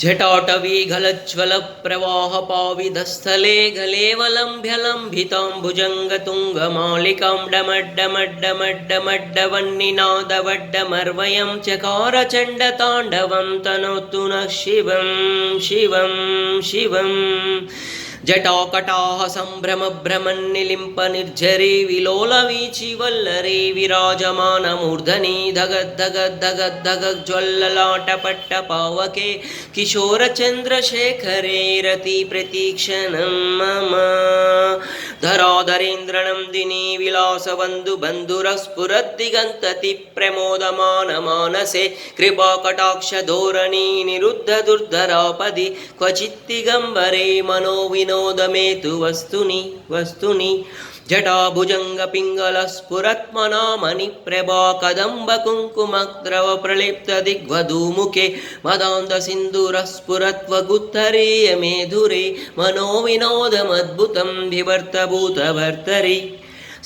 जटाटवीघलज्ज्वलप्रवाहपाविधस्थले गलेवलम्भ्यलम्भिताम्बुजङ्गतुङ्गमालिकां डमड्डमड्डमड्डमड्डवन्निनादवड्डमर्वयं चकारचण्डताण्डवं तनोतु नः शिवं शिवं शिवम् जटाकटाः सम्भ्रमभ्रमन्निलिम्पनिर्झरे विलोलवीचिवल्लरे विराजमानमूर्धनि धगद्धगद्धगद्धगज्ज्वल्ललाटपट्टपावके किशोरचन्द्रशेखरे रतिप्रतीक्षणं मम धराधरेन्द्रनन्दिनी विलासबन्धुबन्धुरस्फुरद्दिगन्तति प्रमोदमानमानसे कृपाकटाक्षधोरणी निरुद्धदुर्धरापदि क्वचित्तिगम्बरे मनोविनोदमेतु वस्तुनि वस्तुनि जटाभुजङ्गपिङ्गलस्फुरत्मनामणिप्रभा कदम्बकुङ्कुमद्रवप्रलिप्तदिग्वधूमुखे मदान्धसिन्दूरस्फुरत्वगुत्तरीयमेधुरे मनोविनोदमद्भुतं विवर्तभूतभर्तरि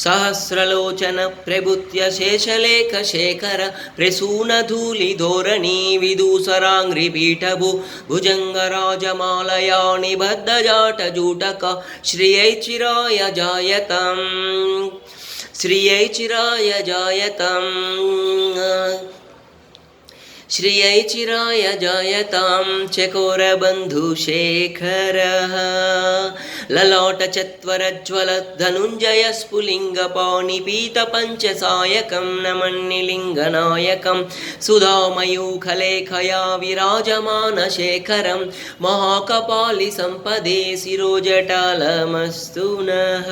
सहस्रलोचन प्रभुत्य शेषलेखशेखर प्रसूनधूलिधोरणी विदूसराङ्घ्रिपीठभु भुजङ्गराजमालया निबद्धजाटजूटक श्रियै चिराय जायतां श्रियै चिराय जायतां श्रियै चिराय जायतां चकोरबन्धुशेखरः ललाटचत्वरज्ज्वलधनुञ्जयस्फुलिङ्गपाणिपीतपञ्चसायकं नमन्निलिङ्गनायकं सुधामयूखलेखया विराजमानशेखरं महाकपालिसम्पदे शिरोजटालमस्तु नः।